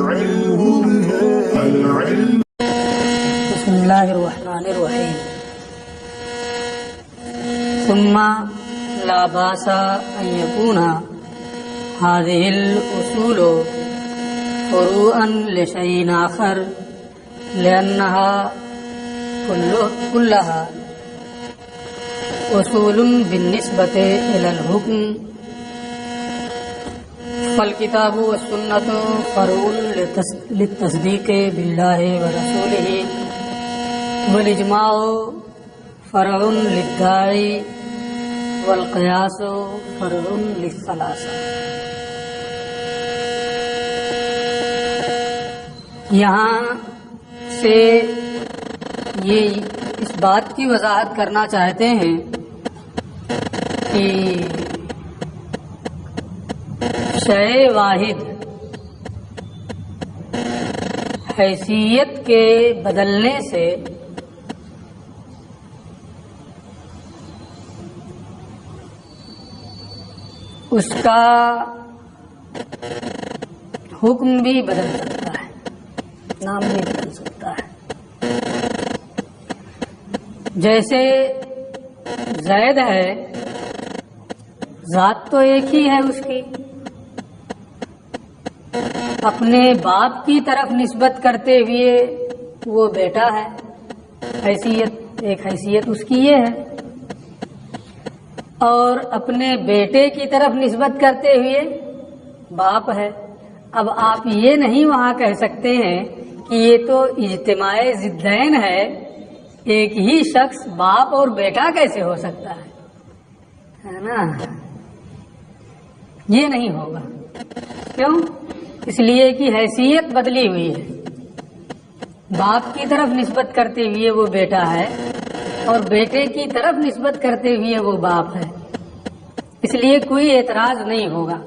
بسم اللہ الرحمن الرحیم ثم لا باس ان يكون هذه الأصول فروعا لشيء آخر لأنها كلها أصول بالنسبة إلى الحكم فالکتاب والسنة فرع للتصدیق باللہ ورسولہ والاجماع فرع للداعی والقیاس فرع للثلاثہ۔ یہاں سے یہ اس بات کی وضاحت کرنا چاہتے ہیں کہ شے واحد حیثیت کے بدلنے سے اس کا حکم بھی بدل سکتا ہے، نام بھی بدل سکتا ہے۔ جیسے زید ہے، ذات تو ایک ہی ہے اس کی، اپنے باپ کی طرف نسبت کرتے ہوئے وہ بیٹا ہے، حیثیت ایک حیثیت اس کی یہ ہے، اور اپنے بیٹے کی طرف نسبت کرتے ہوئے باپ ہے۔ اب آپ یہ نہیں وہاں کہہ سکتے ہیں کہ یہ تو اجتماع ضدین ہے، ایک ہی شخص باپ اور بیٹا کیسے ہو سکتا ہے نا؟ یہ نہیں ہوگا۔ کیوں؟ اس لیے کہ حیثیت بدلی ہوئی ہے، باپ کی طرف نسبت کرتے ہوئے وہ بیٹا ہے اور بیٹے کی طرف نسبت کرتے ہوئے وہ باپ ہے، اس لیے کوئی اعتراض نہیں ہوگا۔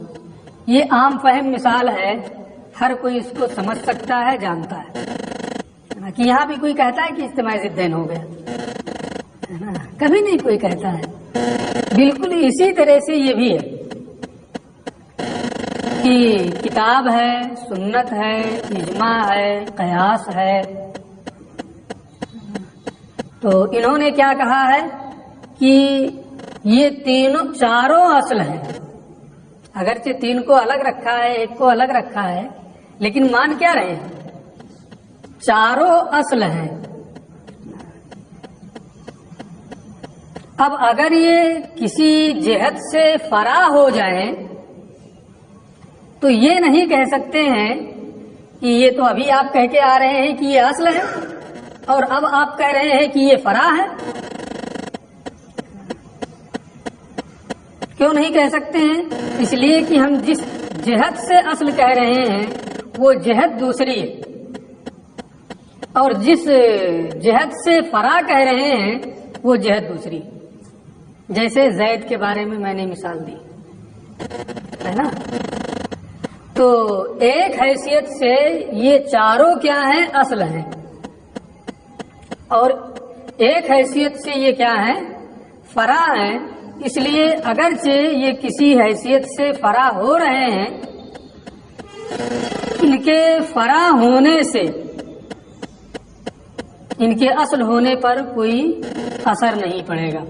یہ عام فہم مثال ہے، ہر کوئی اس کو سمجھ سکتا ہے، جانتا ہے کہ یہاں بھی کوئی کہتا ہے کہ اجتماع ضدین ہو گیا، کبھی نہیں کوئی کہتا ہے۔ بالکل اسی طرح سے یہ بھی ہے کہ کتاب ہے، سنت ہے، اجماع ہے، قیاس ہے۔ تو انہوں نے کیا کہا ہے کہ یہ چاروں اصل ہیں، اگرچہ تین کو الگ رکھا ہے، ایک کو الگ رکھا ہے، لیکن مان کیا رہے ہیں؟ چاروں اصل ہیں۔ اب اگر یہ کسی جہت سے فرع ہو جائیں تو یہ نہیں کہہ سکتے ہیں کہ یہ تو ابھی آپ کہہ کے آ رہے ہیں کہ یہ اصل ہے اور اب آپ کہہ رہے ہیں کہ یہ فرع ہے۔ کیوں نہیں کہہ سکتے ہیں؟ اس لیے کہ ہم جس جہت سے اصل کہہ رہے ہیں وہ جہت دوسری ہے، اور جس جہت سے فرع کہہ رہے ہیں وہ جہت دوسری۔ جیسے زید کے بارے میں میں نے مثال دی ہے نا، تو ایک حیثیت سے یہ چاروں کیا ہیں؟ اصل ہیں، اور ایک حیثیت سے یہ کیا ہے؟ فرع ہیں۔ اس لیے اگرچہ یہ کسی حیثیت سے فرع ہو رہے ہیں، ان کے فرع ہونے سے ان کے اصل ہونے پر کوئی اثر نہیں پڑے گا۔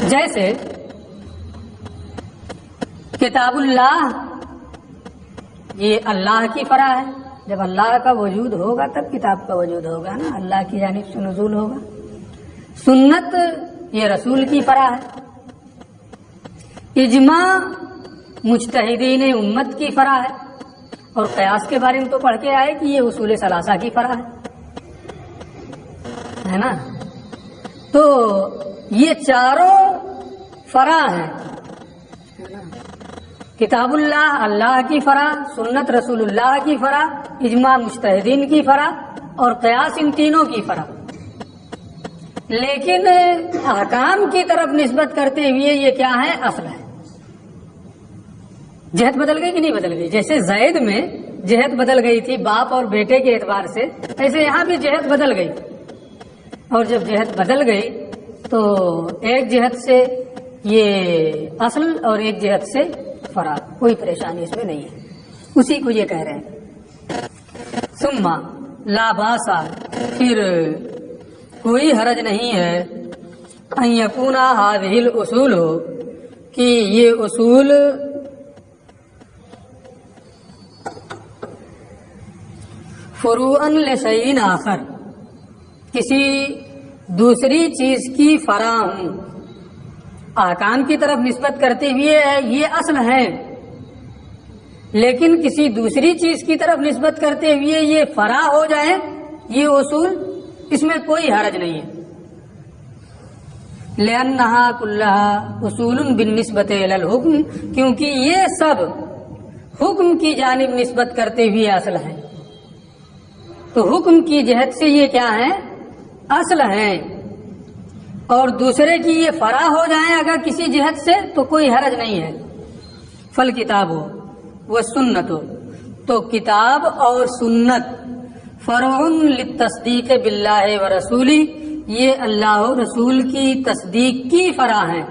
جیسے کتاب اللہ، یہ اللہ کی فرع ہے، جب اللہ کا وجود ہوگا تب کتاب کا وجود ہوگا نا، اللہ کی جانب سے نزول ہوگا۔ سنت یہ رسول کی فرع ہے۔ اجماع مجتہدین امت کی فرع ہے، اور قیاس کے بارے میں تو پڑھ کے آئے کہ یہ اصول ثلاثہ کی فرع ہے نا۔ تو یہ چاروں فرع ہیں، کتاب اللہ اللہ کی فرع، سنت رسول اللہ کی فرع، اجماع مجتہدین کی فرع، اور قیاس ان تینوں کی فرع۔ لیکن احکام کی طرف نسبت کرتے ہوئے یہ کیا ہے؟ اصل ہے۔ جہت بدل گئی کہ نہیں بدل گئی؟ جیسے زید میں جہت بدل گئی تھی باپ اور بیٹے کے اعتبار سے، ایسے یہاں بھی جہت بدل گئی، اور جب جہت بدل گئی تو ایک جہت سے یہ اصل اور ایک جہت سے فرع، کوئی پریشانی اس میں نہیں ہے۔ اسی کو یہ کہہ رہے ہیں. ثم لا باسا، پھر کوئی حرج نہیں ہے، ان یکون هذه الاصول، کہ یہ اصول فروعا لشیء آخر، کسی دوسری چیز کی فرع ہوں. احکام کی طرف نسبت کرتے ہوئے یہ اصل ہے، لیکن کسی دوسری چیز کی طرف نسبت کرتے ہوئے یہ فرع ہو جائے، یہ اصول، اس میں کوئی حرج نہیں ہے. لأنها كلها اصول بالنسبت الى الحکم، کیونکہ یہ سب حکم کی جانب نسبت کرتے ہوئے اصل ہیں. تو حکم کی جہت سے یہ کیا ہے؟ اصل ہیں، اور دوسرے کی یہ فرع ہو جائیں اگر کسی جہت سے تو کوئی حرج نہیں ہے. فالکتاب والسنت، تو کتاب اور سنت فرع للتصدیق باللہ ورسولہ، یہ اللہ و رسول کی تصدیق کی فرع ہے.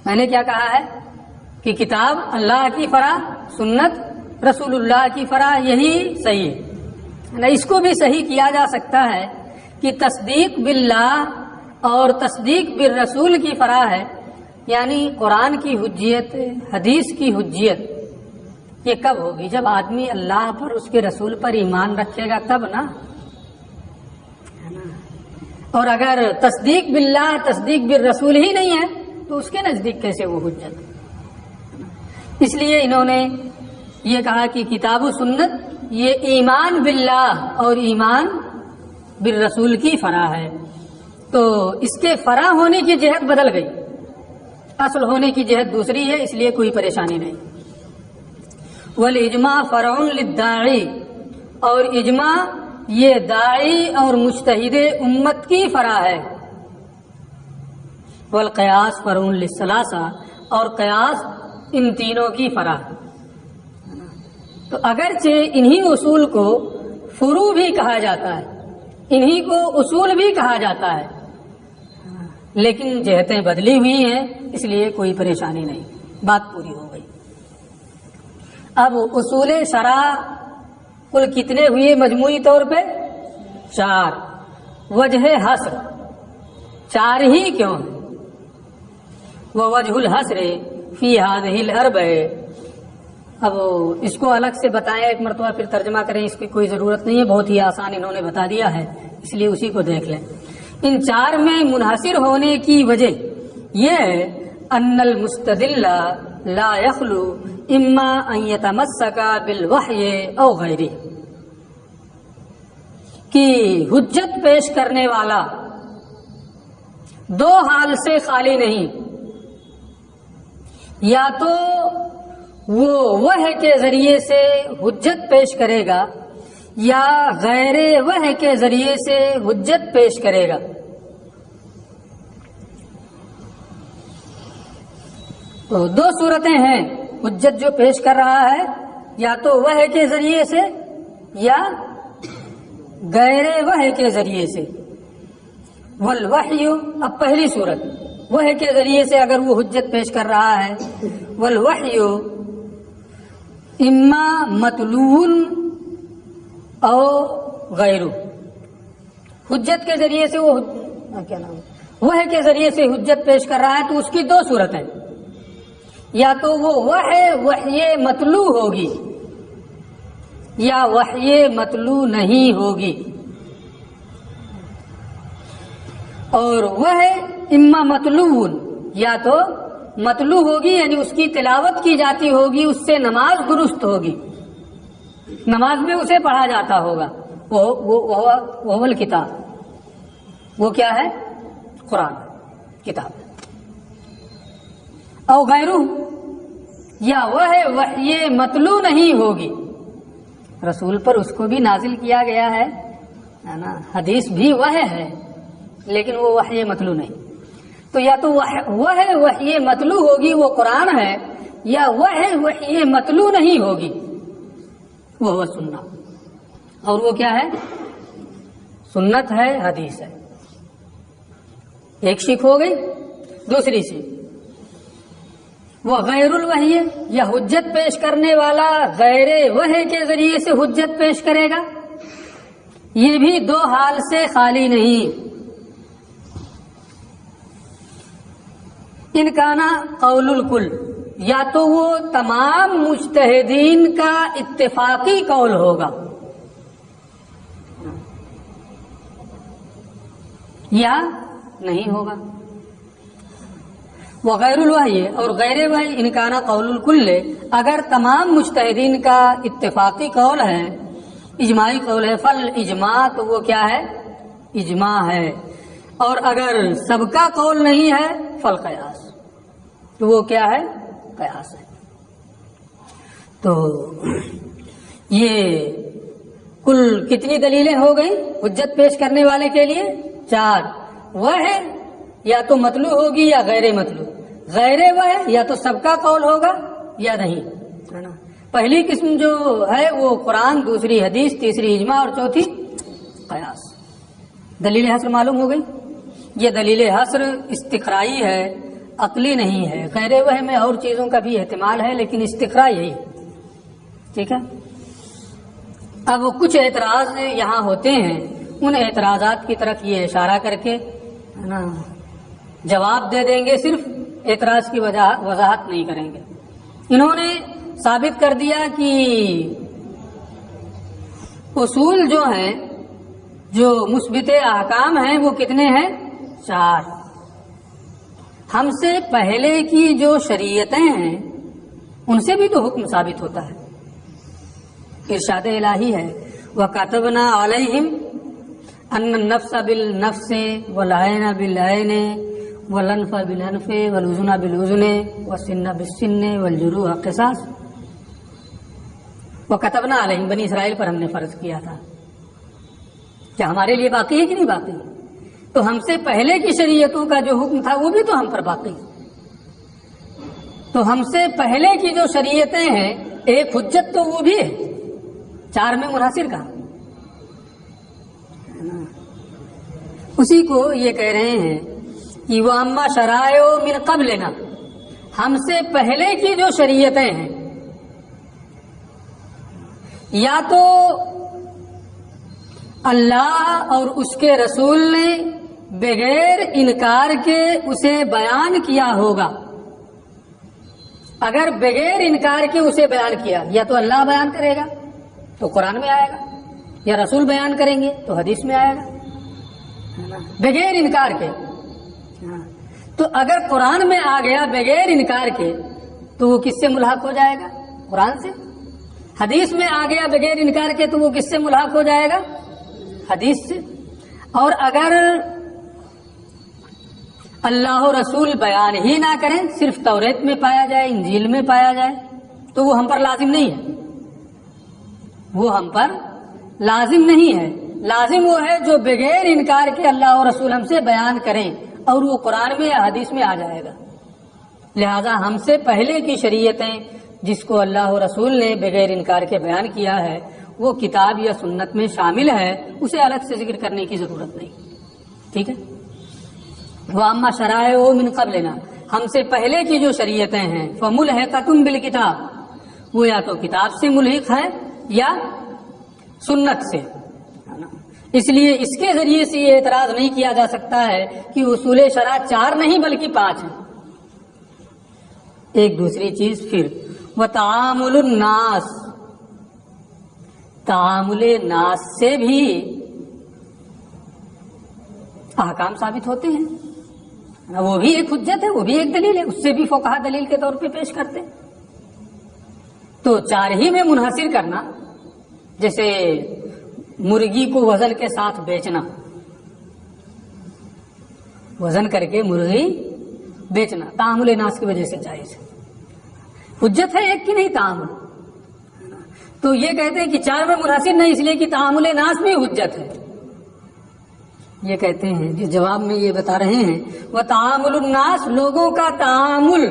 میں نے کیا کہا ہے کہ کتاب اللہ کی فرع، سنت رسول اللہ کی فرع، یہی صحیح ہے. اس کو بھی صحیح کیا جا سکتا ہے کہ تصدیق باللہ اور تصدیق بالرسول کی فرع ہے، یعنی قرآن کی حجیت، حدیث کی حجیت یہ کب ہوگی؟ جب آدمی اللہ پر، اس کے رسول پر ایمان رکھے گا تب نا. اور اگر تصدیق باللہ، تصدیق بالرسول ہی نہیں ہے تو اس کے نزدیک کیسے وہ حجت؟ اس لیے انہوں نے یہ کہا کہ کتاب و سنت یہ ایمان باللہ اور ایمان بالرسول کی فرع ہے. تو اس کے فرع ہونے کی جہت بدل گئی، اصل ہونے کی جہت دوسری ہے، اس لیے کوئی پریشانی نہیں. والاجماع فرع للداعی، اور اجماع یہ داعی اور مجتہد امت کی فرع ہے. والقیاس فرع للثلاثہ، اور قیاس ان تینوں کی فرع ہے. تو اگرچہ انہی اصول کو فروع بھی کہا جاتا ہے، انہی کو اصول بھی کہا جاتا ہے، لیکن جہتیں بدلی ہوئی ہیں، اس لیے کوئی پریشانی نہیں، بات پوری ہو گئی. اب اصول شرع کل کتنے ہوئے مجموعی طور پہ؟ 4. وجہ حصر 4 ہی کیوں ہے؟ ووجہ الحصر فی هذه الاربع. اب اس کو الگ سے بتائیں، ایک مرتبہ پھر ترجمہ کریں، اس کی کوئی ضرورت نہیں ہے، بہت ہی آسان انہوں نے بتا دیا ہے، اس لیے اسی کو دیکھ لیں. ان 4 میں منحصر ہونے کی وجہ یہ ہے ان المستدل لا یخلو اما ان یتمسک بالوحی او غیرہ، کہ حجت پیش کرنے والا 2 حال سے خالی نہیں، یا تو وہ وحی کے ذریعے سے حجت پیش کرے گا یا غیر وحی کے ذریعے سے حجت پیش کرے گا. تو 2 صورتیں ہیں حجت جو پیش کر رہا ہے، یا تو وحی کے ذریعے سے یا غیر وحی کے ذریعے سے. والوحی، اب پہلی صورت وحی کے ذریعے سے اگر وہ حجت پیش کر رہا ہے، والوحی اما مطلوع او غیرہ، حجت کے ذریعے سے وہ کیا نام وحی کے ذریعے سے حجت پیش کر رہا ہے، تو اس کی 2 صورتیں، یا تو وہ وحی مطلوع ہوگی یا وحی مطلوع نہیں ہوگی. اور وہ اما مطلوع، یا تو مطلوع ہوگی یعنی اس کی تلاوت کی جاتی ہوگی، اس سے نماز درست ہوگی، نماز میں اسے پڑھا جاتا ہوگا، وہ الکتاب، وہ کیا ہے؟ قرآن کتاب. او غیرہ، یا وہ وحی مطلوع نہیں ہوگی، رسول پر اس کو بھی نازل کیا گیا ہے نا، حدیث بھی وہ ہے، لیکن وہ وحی مطلوع نہیں. تو یا تو وہ وحی مطلوع ہوگی، وہ قرآن ہے، یا وہ وحی مطلوع نہیں ہوگی، وہ سننا. اور وہ کیا ہے؟ سنت ہے، حدیث ہے. ایک شک ہو گئی. دوسری چیز وہ غیر الوحی ہے، یا حجت پیش کرنے والا غیر وحی کے ذریعے سے حجت پیش کرے گا، یہ بھی دو حال سے خالی نہیں۔ ان کا نا قول الکل، یا تو وہ تمام مجتہدین کا اتفاقی قول ہوگا یا نہیں ہوگا۔ وہ غیر الوحی ہے، اور غیر وحی ان کا نا قول الکل ہے، اگر تمام مجتہدین کا اتفاقی قول ہے، اجماعی قول ہے، فل اجماع، تو وہ کیا ہے؟ اجماع ہے۔ اور اگر سب کا قول نہیں ہے، فل قیاس، تو وہ کیا ہے؟ قیاس ہے۔ تو یہ کل کتنی دلیلیں ہو گئی حجت پیش کرنے والے کے لیے؟ 4۔ وہ ہے یا تو مطلوع ہوگی یا غیر مطلوع، غیر وہ ہے یا تو سب کا قول ہوگا یا نہیں، ہے نا۔ پہلی قسم جو ہے وہ قرآن، دوسری حدیث، تیسری اجماع، اور چوتھی قیاس۔ دلیل حصر معلوم ہو گئی۔ یہ دلیل حصر استقرائی ہے، عقلی نہیں ہے۔ غیر وہ میں اور چیزوں کا بھی احتمال ہے، لیکن استقرا یہی ہے، ٹھیک ہے۔ اب کچھ اعتراض یہاں ہوتے ہیں، ان اعتراضات کی طرف یہ اشارہ کر کے ہے نا جواب دے دیں گے، صرف اعتراض کی وضاحت نہیں کریں گے۔ انہوں نے ثابت کر دیا کہ اصول جو ہیں، جو مثبت احکام ہیں، وہ کتنے ہیں؟ 4۔ ہم سے پہلے کی جو شریعتیں ہیں ان سے بھی تو حکم ثابت ہوتا ہے، ارشاد الہی ہے، وَكَتَبْنَا عَلَيْهِمْ أَنَّ النَّفْسَ بِالنَّفْسِ وَالْعَيْنَ بِالْعَيْنِ وَالْأَنْفَ بِالْأَنْفِ وَالْأُذُنَ بِالْأُذُنِ وَالسِّنَّ بِالسِّنِّ وَالْجُرُوحَ قِصَاص۔ وَكَتَبْنَا عَلَيْهِمْ، بنی اسرائیل پر ہم نے فرض کیا تھا۔ کیا ہمارے لیے باقی ہے کہ نہیں باقی؟ تو ہم سے پہلے کی شریعتوں کا جو حکم تھا وہ بھی تو ہم پر باقی ہے۔ تو ہم سے پہلے کی جو شریعتیں ہیں، ایک حجت تو وہ بھی ہے، 4 میں منحصر کا۔ اسی کو یہ کہہ رہے ہیں کہ وہ اما شرائع من قبلنا، ہم سے پہلے کی جو شریعتیں ہیں، یا تو اللہ اور اس کے رسول نے بغیر انکار کے اسے بیان کیا ہوگا۔ اگر بغیر انکار کے اسے بیان کیا، یا تو اللہ بیان کرے گا تو قرآن میں آئے گا، یا رسول بیان کریں گے تو حدیث میں آئے گا، بغیر انکار کے۔ تو اگر قرآن میں آ گیا بغیر انکار کے تو وہ کس سے ملحق ہو جائے گا؟ قرآن سے۔ حدیث میں آ گیا بغیر انکار کے تو وہ کس سے ملحق ہو جائے گا؟ حدیث سے۔ اور اگر اللہ و رسول بیان ہی نہ کریں، صرف توریت میں پایا جائے، انجیل میں پایا جائے، تو وہ ہم پر لازم نہیں ہے، وہ ہم پر لازم نہیں ہے۔ لازم وہ ہے جو بغیر انکار کے اللہ و رسول ہم سے بیان کریں، اور وہ قرآن میں یا حدیث میں آ جائے گا۔ لہذا ہم سے پہلے کی شریعتیں جس کو اللہ و رسول نے بغیر انکار کے بیان کیا ہے، وہ کتاب یا سنت میں شامل ہے، اسے الگ سے ذکر کرنے کی ضرورت نہیں، ٹھیک ہے۔ وَأَمَّا شَرَائِعُ مِن قَبْلِنَا، ہم سے پہلے کی جو شریعتیں ہیں، فَمُلْحِقَةٌ بِالْكِتَابِ، وہ یا تو کتاب سے ملحق ہے یا سنت سے۔ اس لیے اس کے ذریعے سے یہ اعتراض نہیں کیا جا سکتا ہے کہ اصول شرع 4 نہیں بلکہ 5 ہیں۔ ایک دوسری چیز پھر، وَتَعَامُلُ النَّاسِ، تعامل ناس سے بھی احکام ثابت ہوتے ہیں، وہ بھی ایک حجت ہے، وہ بھی ایک دلیل ہے، اس سے بھی فقہا دلیل کے طور پہ پیش کرتے ہیں۔ تو 4 ہی میں منحصر کرنا، جیسے مرغی کو وزن کے ساتھ بیچنا، وزن کر کے مرغی بیچنا تعامل ناس کی وجہ سے جائز ہے، حجت ہے ایک کی نہیں تعامل۔ تو یہ کہتے ہیں کہ 4 میں منحصر نہیں، اس لیے کہ تعامل ناس میں حجت ہے۔ یہ کہتے ہیں جس جواب میں یہ بتا رہے ہیں، وہ تعامل الناس، لوگوں کا تعامل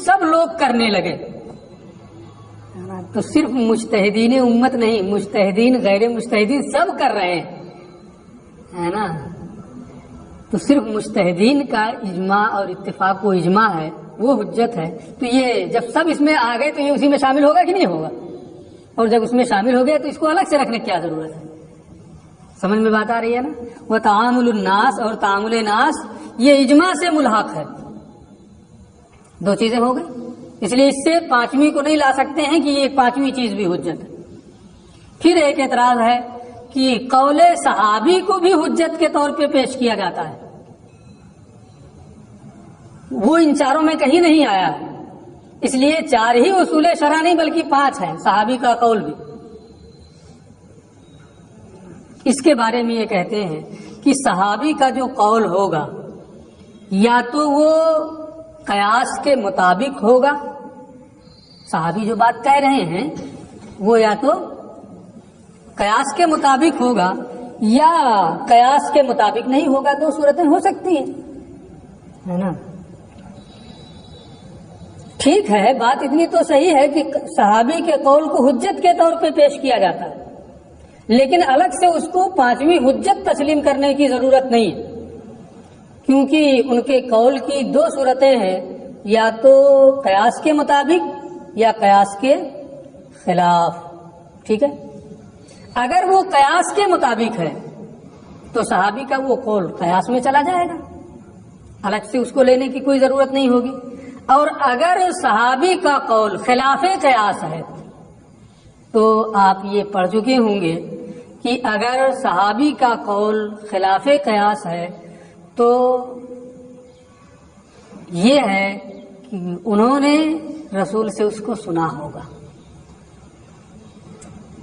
سب لوگ کرنے لگے، تو صرف مجتہدین امت نہیں، مجتہدین غیر مجتہدین سب کر رہے ہیں، ہے نا۔ تو صرف مجتہدین کا اجماع اور اتفاق و اجماع ہے، وہ حجت ہے. تو یہ جب سب اس میں آ گئے تو یہ اسی میں شامل ہوگا کہ نہیں ہوگا؟ اور جب اس میں شامل ہو گئے تو اس کو الگ سے رکھنے کی کیا ضرورت ہے؟ سمجھ میں بات آ رہی ہے نا؟ وہ تعامل الناس اور تعامل ناس یہ اجماع سے ملحق ہے. دو چیزیں ہو گئی. اس لیے اس سے پانچویں کو نہیں لا سکتے ہیں کہ یہ پانچویں چیز بھی حجت ہے. پھر ایک اعتراض ہے کہ قول صحابی کو بھی حجت کے طور پہ پیش کیا جاتا ہے. وہ ان چاروں میں کہیں نہیں آیا ہے. اس لیے چار ہی اصول شرع نہیں بلکہ 5 ہیں. صحابی کا قول بھی. اس کے بارے میں یہ کہتے ہیں کہ صحابی کا جو قول ہوگا یا تو وہ قیاس کے مطابق ہوگا. صحابی جو بات کہہ رہے ہیں وہ یا تو قیاس کے مطابق ہوگا یا قیاس کے مطابق نہیں ہوگا. دو صورتیں ہو سکتی ہیں، ہے نا؟ ٹھیک ہے، بات اتنی تو صحیح ہے کہ صحابی کے قول کو حجت کے طور پہ پیش کیا جاتا ہے، لیکن الگ سے اس کو 5ویں حجت تسلیم کرنے کی ضرورت نہیں ہے، کیونکہ ان کے قول کی 2 صورتیں ہیں، یا تو قیاس کے مطابق یا قیاس کے خلاف. ٹھیک ہے، اگر وہ قیاس کے مطابق ہے تو صحابی کا وہ قول قیاس میں چلا جائے گا، الگ سے اس کو لینے کی کوئی ضرورت نہیں ہوگی. اور اگر صحابی کا قول خلاف قیاس ہے تو آپ یہ پڑھ چکے ہوں گے کہ اگر صحابی کا قول خلاف قیاس ہے تو یہ ہے کہ انہوں نے رسول سے اس کو سنا ہوگا.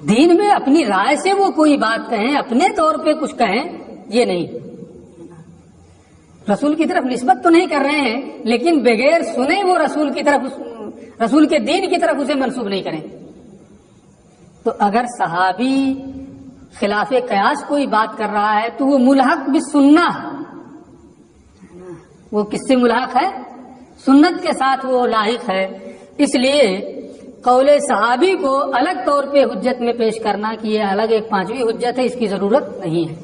دین میں اپنی رائے سے وہ کوئی بات کہیں، اپنے طور پہ کچھ کہیں، یہ نہیں. رسول کی طرف نسبت تو نہیں کر رہے ہیں، لیکن بغیر سنے وہ رسول کی طرف، رسول کے دین کی طرف اسے منسوب نہیں کریں. تو اگر صحابی خلاف قیاس کوئی بات کر رہا ہے تو وہ ملحق بالسنہ، وہ کس سے ملحق ہے؟ سنت کے ساتھ وہ لاحق ہے. اس لیے قول صحابی کو الگ طور پہ حجت میں پیش کرنا کہ یہ الگ ایک 5ویں حجت ہے، اس کی ضرورت نہیں ہے.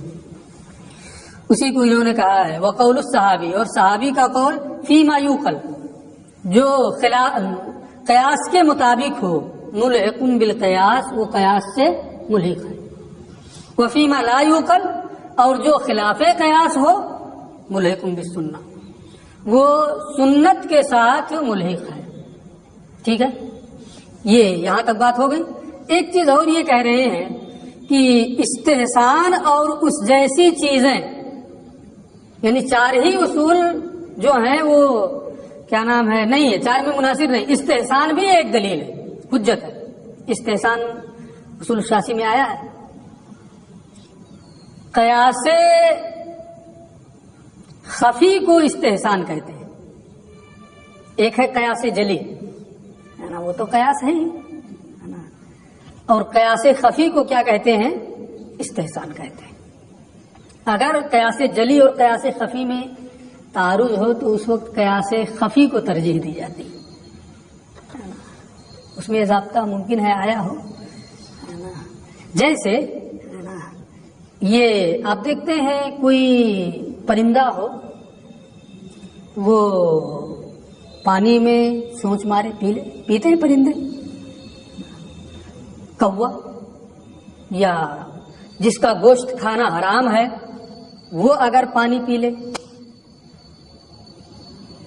اسی کو انہوں نے کہا ہے وقول الصحابی، اور صحابی کا قول فیما یوقل، جو قیاس کے مطابق ہو، ملحق بالقیاس، وہ قیاس سے ملحق ہے. وفیما لا یوقل، اور جو خلاف قیاس ہو، ملحق بالسنہ، وہ سنت کے ساتھ ملحق ہے. ٹھیک ہے، یہ یہاں تک بات ہو گئی. ایک چیز اور یہ کہہ رہے ہیں کہ استحسان اور اس جیسی چیزیں، یعنی 4 ہی اصول جو ہیں وہ کیا نام ہے نہیں ہے، 4 میں مناسب نہیں. استحسان بھی ایک دلیل ہے، حجت ہے. استحسان اصول الشاسی میں آیا ہے. قیاس خفی کو استحسان کہتے ہیں. ایک ہے قیاس جلی، ہے نا، وہ تو قیاس ہے ہی، ہے نا. اور قیاس خفی کو کیا کہتے ہیں؟ استحسان کہتے ہیں. اگر قیاس جلی اور قیاس خفی میں تعارض ہو تو اس وقت قیاس خفی کو ترجیح دی جاتی ہے، اس میں ضابطہ ممکن ہے آیا ہو. جیسے یہ آپ دیکھتے ہیں کوئی پرندہ ہو، وہ پانی میں سونچ مارے پیتے ہیں پرندے. کوا یا جس کا گوشت کھانا حرام ہے وہ اگر پانی پی لے،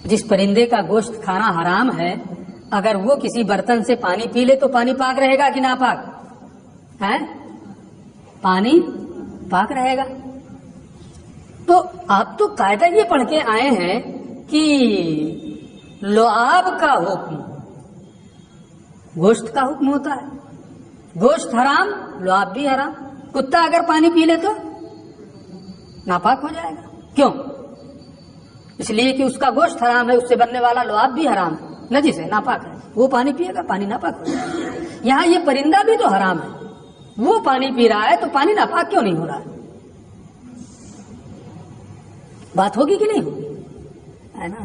جس پرندے کا گوشت کھانا حرام ہے اگر وہ کسی برتن سے پانی پی لے تو پانی پاک رہے گا کہ ناپاک ہے؟ پانی پاک رہے گا. تو آپ تو قاعدہ یہ پڑھ کے آئے ہیں کہ لعاب کا حکم گوشت کا حکم ہوتا ہے. گوشت حرام، لعاب بھی حرام. کتا اگر پانی پی لے تو ناپاک ہو جائے گا. کیوں؟ اس لیے کہ اس کا گوشت حرام ہے، اس سے بننے والا لعاب بھی حرام ہے، نجس ہے، ناپاک ہے. وہ پانی پیے گا، پانی ناپاک ہو جائے گا. یہاں یہ پرندہ بھی تو حرام ہے، وہ پانی پی رہا ہے تو پانی ناپاک کیوں نہیں ہو رہا ہے؟ بات ہوگی کہ نہیں ہوگی؟ ہے نا.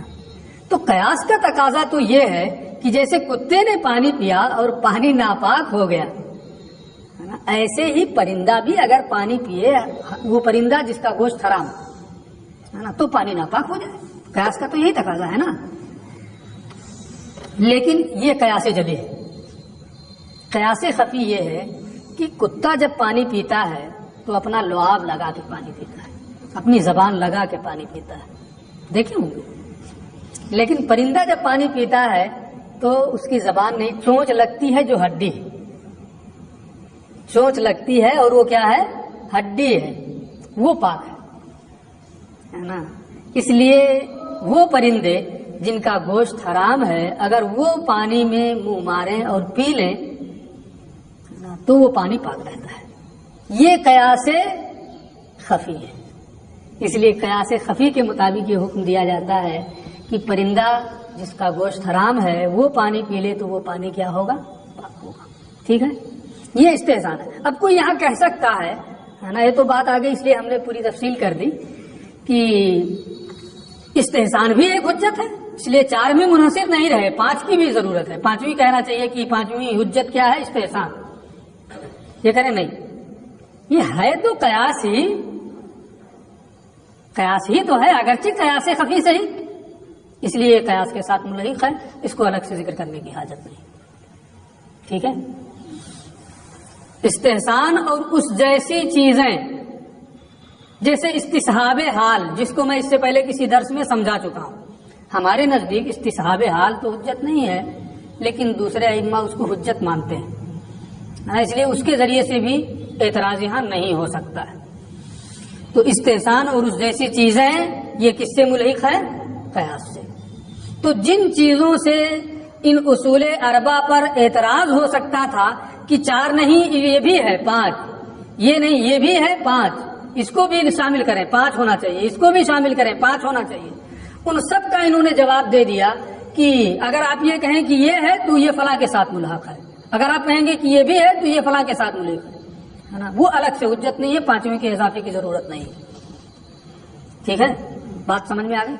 تو قیاس کا تقاضا تو یہ ہے کہ جیسے کتے نے پانی پیا اور پانی ناپاک ہو گیا، ہے نا، ایسے ہی پرندہ بھی اگر پانی پیے، وہ پرندہ جس کا گوشت حرام ہے نا، تو پانی ناپاک ہو جائے. قیاس کا تو یہی تقاضا ہے نا. لیکن یہ قیاس جلی ہے. قیاس خفی یہ ہے کہ کتا جب پانی پیتا ہے تو اپنا لعاب لگا کے پانی پیتا ہے, اپنی زبان لگا کے پانی پیتا ہے, دیکھے ہوں گے. لیکن پرندہ جب پانی پیتا ہے تو اس کی زبان نہیں, چونچ لگتی ہے جو ہڈی, چونچ لگتی ہے اور وہ کیا ہے, ہڈی ہے, وہ پاک ہے نا. اس لیے وہ پرندے جن کا گوشت حرام ہے اگر وہ پانی میں منہ ماریں اور پی لیں تو وہ پانی پاک رہتا ہے. یہ قیاس خفی ہے. اس لیے قیاس خفی کے مطابق یہ حکم دیا جاتا ہے کہ پرندہ جس کا گوشت حرام ہے وہ پانی پی لے تو وہ پانی کیا ہوگا, پاک ہوگا. ٹھیک ہے, یہ استحسان ہے. اب کوئی یہاں کہہ سکتا ہے نا, یہ تو بات آ گئی اس لیے ہم نے پوری تفصیل کر دی کہ استحسان بھی ایک حجت ہے, اس لیے 4 میں منحصر نہیں رہے, 5 کی بھی ضرورت ہے. 5ویں کہنا چاہیے کہ 5ویں حجت کیا ہے, استحسان. یہ کریں نہیں, یہ ہے تو قیاس ہی تو ہے, اگرچہ قیاس خفی سے ہی, اس لیے قیاس کے ساتھ ملحق ہے, اس کو الگ سے ذکر کرنے کی حاجت نہیں. ٹھیک ہے. استحسان اور اس جیسی چیزیں جیسے استصحاب حال, جس کو میں اس سے پہلے کسی درس میں سمجھا چکا ہوں. ہمارے نزدیک استصحاب حال تو حجت نہیں ہے, لیکن دوسرے ائمہ اس کو حجت مانتے ہیں, اس لیے اس کے ذریعے سے بھی اعتراض یہاں نہیں ہو سکتا ہے. تو استحسان اور اس جیسی چیزیں یہ کس سے ملحق ہے, قیاس سے. تو جن چیزوں سے ان اصول اربع پر اعتراض ہو سکتا تھا کہ 4 نہیں یہ بھی ہے 5, یہ نہیں یہ بھی ہے 5, اس کو بھی شامل کریں 5 ہونا چاہیے, اس کو بھی شامل کریں 5 ہونا چاہیے, ان سب کا انہوں نے جواب دے دیا کہ اگر آپ یہ کہیں کہ یہ ہے تو یہ فلاں کے ساتھ ملحق ہے, اگر آپ کہیں گے کہ یہ بھی ہے تو یہ فلاں کے ساتھ ملحق ہے نا, وہ الگ سے حجت نہیں ہے, 5ویں کے اضافے کی ضرورت نہیں ہے. ٹھیک ہے, بات سمجھ میں آ گئی.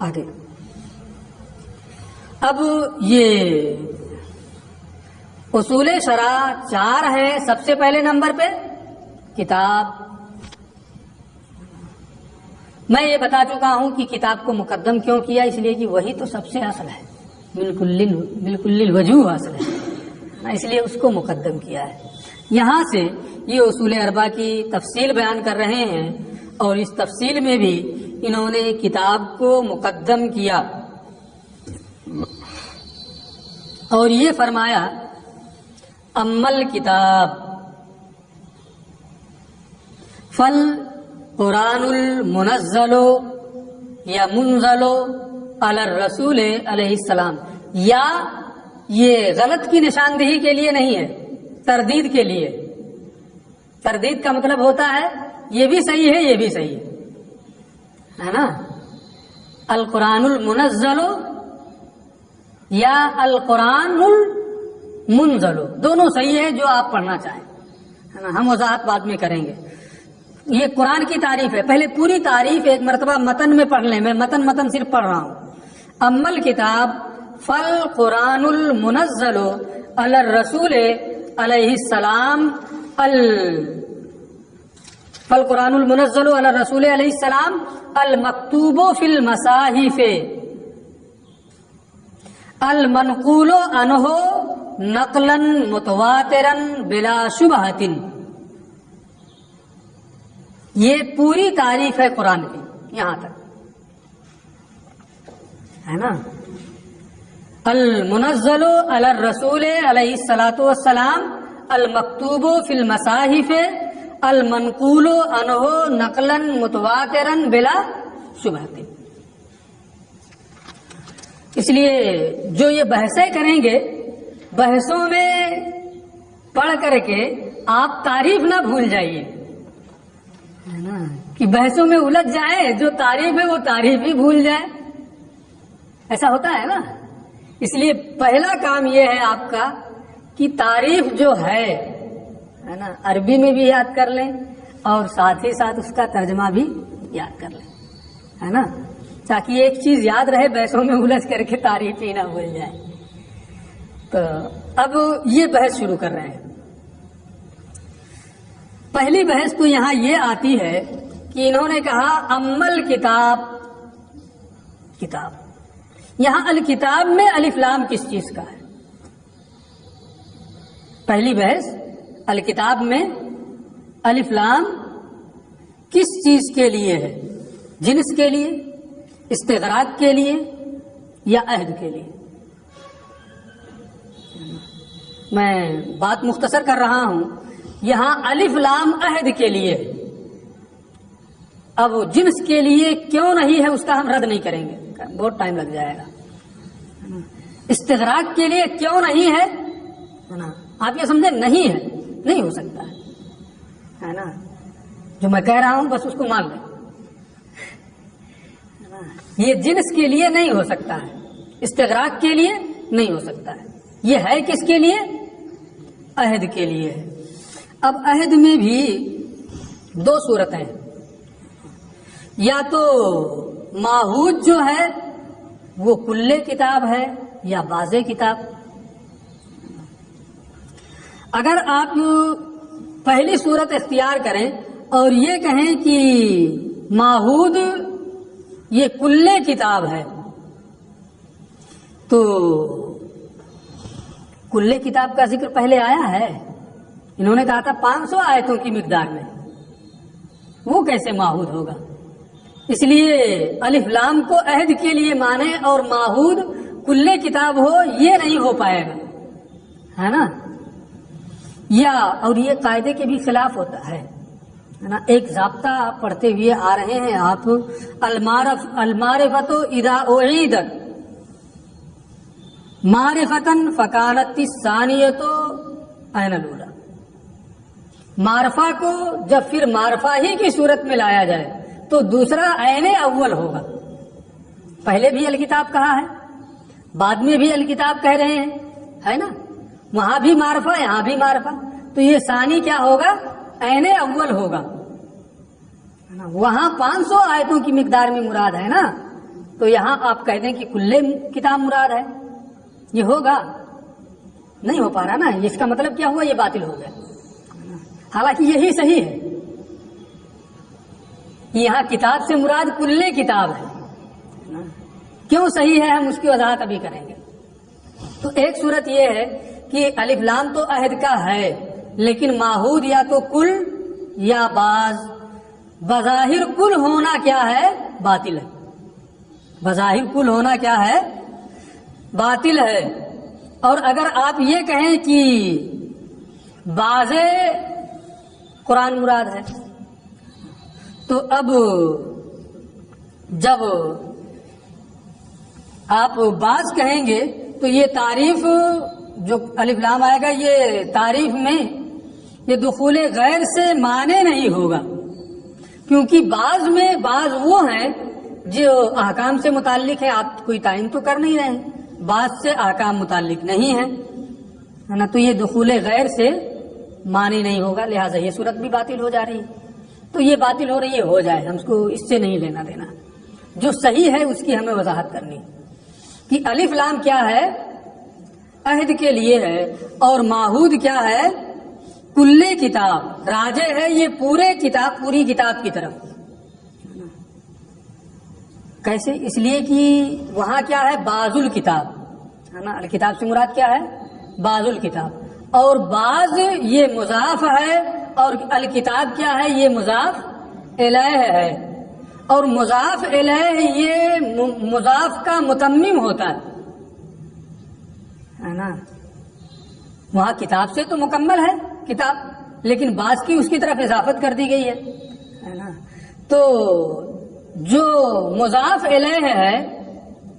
آگے اب یہ اصول شرع 4 ہے. سب سے پہلے نمبر پہ کتاب. میں یہ بتا چکا ہوں کہ کتاب کو مقدم کیوں کیا, اس لیے کہ وہی تو سب سے اصل ہے, بالکل وجوہ اصل ہے, اس لیے اس کو مقدم کیا ہے. یہاں سے یہ اصول اربع کی تفصیل بیان کر رہے ہیں, اور اس تفصیل میں بھی انہوں نے کتاب کو مقدم کیا, اور یہ فرمایا امل کتاب فل قرآن المنزل یا منزل علی الرسول علیہ السلام. یا یہ غلط کی نشاندہی کے لیے نہیں ہے, تردید کے لیے. تردید کا مطلب ہوتا ہے یہ بھی صحیح ہے یہ بھی صحیح ہے نا. القرآن المنزل یا القرآن المنزل دونوں صحیح ہے, جو آپ پڑھنا چاہیں ہے نا. ہم وضاحت بعد میں کریں گے. یہ قرآن کی تعریف ہے, پہلے پوری تعریف ایک مرتبہ متن میں پڑھ لیں. میں متن صرف پڑھ رہا ہوں. امل کتاب فل قرآن المنزل علی الرسول علیہ السلام فل قرآن المنزل علی الرسول علیہ السلام المکتوب فی المصاحف المنقول عنہ نقلا متواترا بلا شبہۃ. یہ پوری تعریف ہے قرآن کی, یہاں تک ہے نا. المنزل علی الرسول علیہ الصلاۃ والسلام المکتوب فی المصاحف المنقول عنہ نقلا متواترا بلا شبہۃ. اس لیے جو یہ بحثیں کریں گے, بحثوں میں پڑھ کر کے آپ تعریف نہ بھول جائیے ہے نا, کہ بحثوں میں الجھ جائیں, جو تعریف ہے وہ تعریف ہی بھول جائے. ایسا ہوتا ہے نا. اس لیے پہلا کام یہ ہے آپ کا کہ تعریف جو ہے نا عربی میں بھی یاد کر لیں, اور ساتھ ہی ساتھ اس کا ترجمہ بھی یاد کر لیں ہے نا, تاکہ ایک چیز یاد رہے, بحثوں میں الجھ کر کے تعریف ہی نہ بھول جائے. تو اب یہ بحث شروع کر رہے ہیں. پہلی بحث تو یہاں یہ آتی ہے کہ انہوں نے کہا امل کتاب. یہاں الکتاب میں الف لام کس چیز کا ہے؟ پہلی بحث، الکتاب میں الف لام کس چیز کے لیے ہے؟ جنس کے لیے، استغراق کے لیے یا عہد کے لیے؟ میں بات مختصر کر رہا ہوں. یہاں الف لام عہد کے لیے ہے. اب جنس کے لیے کیوں نہیں ہے اس کا ہم رد نہیں کریں گے، بہت ٹائم لگ جائے گا. استغراق کے لیے کیوں نہیں ہے نا، آپ یہ سمجھے نہیں ہے، نہیں ہو سکتا ہے نا. جو میں کہہ رہا ہوں بس اس کو مان لیں. یہ جنس کے لیے نہیں ہو سکتا ہے، استغراق کے لیے نہیں ہو سکتا ہے. یہ ہے کس کے لیے؟ عہد کے لیے ہے. اب عہد میں بھی دو صورتیں ہیں. یا تو معہود جو ہے وہ کل کتاب ہے یا بعض کتاب. اگر آپ پہلی صورت اختیار کریں اور یہ کہیں کہ معہود یہ کل کتاب ہے، تو کل کتاب کا ذکر پہلے آیا ہے. انہوں نے کہا تھا 500 آیتوں کی مقدار میں، وہ کیسے معہود ہوگا؟ اس لیے الف لام کو عہد کے لیے مانے اور معہود کل کتاب ہو، یہ نہیں ہو پائے گا، ہے نا. یا اور یہ قاعدے کے بھی خلاف ہوتا ہے نا. ایک ضابطہ پڑھتے ہوئے آ رہے ہیں آپ، المعرفت اذا اعیدت معرفتن فکانت الثانیۃ عین الاولی. معرفہ کو جب پھر معرفہ ہی کی صورت میں لایا جائے تو دوسرا عین اول ہوگا. پہلے بھی الکتاب کہا ہے، بعد میں بھی الکتاب کہہ رہے ہیں، ہے نا. وہاں بھی معرفہ، یہاں بھی معرفہ، تو یہ ثانی کیا ہوگا؟ عین اول ہوگا. وہاں 500 آیتوں کی مقدار میں مراد ہے نا، تو یہاں آپ کہہ دیں کہ کل کتاب مراد ہے، یہ ہوگا؟ نہیں ہو پا رہا نا. اس کا مطلب کیا ہوا؟ یہ باطل ہو گیا. حالانکہ یہی صحیح ہے. یہاں کتاب سے مراد کل کتاب ہے. کیوں صحیح ہے ہم اس کی وضاحت ابھی کریں گے. تو ایک صورت یہ ہے کہ الف لام تو عہد کا ہے، لیکن معہود یا تو کل یا بعض. بظاہر کل ہونا کیا ہے؟ باطل ہے. بظاہر کل ہونا کیا ہے؟ باطل ہے. اور اگر آپ یہ کہیں کہ بعض قرآن مراد ہے، تو اب جب آپ بعض کہیں گے تو یہ تعریف جو الف لام آئے گا، یہ تعریف میں یہ دخول غیر سے مانے نہیں ہوگا، کیونکہ بعض میں بعض وہ ہیں جو احکام سے متعلق ہے. آپ کوئی تعین تو کر نہیں رہے ہیں، بعض سے احکام متعلق نہیں ہے نا. تو یہ دخول غیر سے معنی نہیں ہوگا، لہٰذا یہ صورت بھی باطل ہو جا رہی ہے. تو یہ باطل ہو رہی ہے، ہو جائے، ہم اس کو اس سے نہیں لینا دینا. جو صحیح ہے اس کی ہمیں وضاحت کرنی کہ الف لام کیا ہے؟ عہد کے لیے ہے، اور معہود کیا ہے؟ کل کتاب. راجع ہے یہ پوری کتاب کی طرف. کیسے؟ اس لیے کہ وہاں کیا ہے؟ بعض الکتاب ہے نا. الکتاب سے مراد کیا ہے؟ بعض الکتاب. اور بعض یہ مضاف ہے، اور الکتاب کیا ہے؟ یہ مضاف الیہ ہے. اور مضاف الیہ یہ مضاف کا متمم ہوتا ہے نا. وہاں کتاب سے تو مکمل ہے کتاب، لیکن بعض کی اس کی طرف اضافت کر دی گئی ہے نا. تو جو مضاف الیہ ہے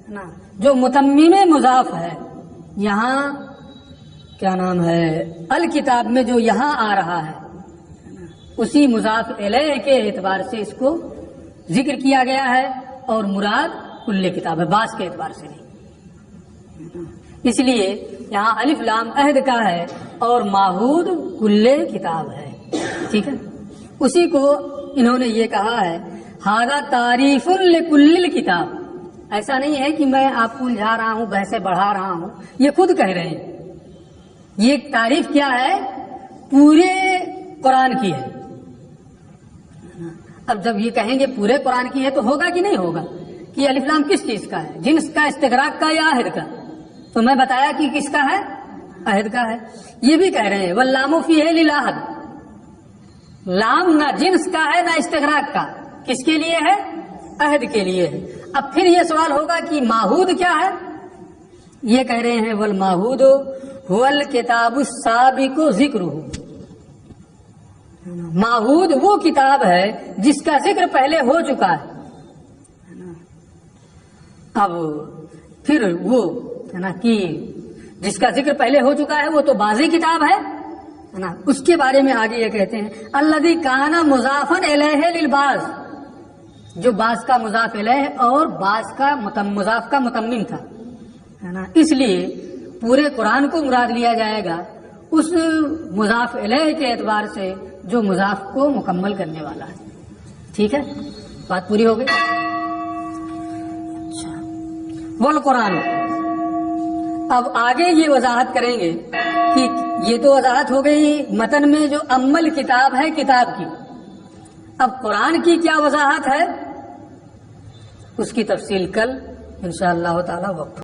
نا، جو متمم مضاف ہے، یہاں کیا نام ہے؟ الکتاب میں جو یہاں آ رہا ہے اسی مضاف الیہ کے اعتبار سے اس کو ذکر کیا گیا ہے، اور مراد کل کتاب ہے، بعض کے اعتبار سے نہیں. اس لیے یہاں الف لام عہد کا ہے اور معہود کل کتاب ہے. ٹھیک ہے. اسی کو انہوں نے یہ کہا ہے ھذا تعریف لکل کتاب. ایسا نہیں ہے کہ میں آپ کو الجھا رہا ہوں، بحثیں بڑھا رہا ہوں، یہ خود کہہ رہے ہیں. یہ تعریف کیا ہے؟ پورے قرآن کی ہے. اب جب یہ کہیں گے پورے قرآن کی ہے تو ہوگا کہ نہیں ہوگا؟ کہ الف لام کس چیز کا ہے، جنس کا، استغراق کا یا عہد کا؟ تو میں بتایا کہ کس کا ہے، عہد کا ہے۔ یہ بھی کہہ رہے ہیں واللام فیہ للعہد، لام نہ جنس کا ہے نہ استغراق کا، کس کے لیے ہے، عہد کے لیے ہے۔ اب پھر یہ سوال ہوگا کہ معہود کیا ہے؟ یہ کہہ رہے ہیں والمعہود هو الکتاب السابق ذکرہ، معہود وہ کتاب ہے جس کا ذکر پہلے ہو چکا ہے۔ اب پھر وہ ہے نا کہ جس کا ذکر پہلے ہو چکا ہے وہ تو بازی کتاب ہے نا، اس کے بارے میں آگے یہ کہتے ہیں الذی کان مضافا الیہ للباز، جو باز کا مضاف الیہ اور باز کا مضاف کا متمم تھا ہے نا، اس لیے پورے قرآن کو مراد لیا جائے گا اس مضاف الیہ کے اعتبار سے جو مضاف کو مکمل کرنے والا ہے۔ ٹھیک ہے، بات پوری ہو گئی۔ اچھا، والقرآن، اب آگے یہ وضاحت کریں گے کہ یہ تو وضاحت ہو گئی متن میں جو امل کتاب ہے کتاب کی، اب قرآن کی کیا وضاحت ہے اس کی تفصیل کل انشاءاللہ تعالی وقت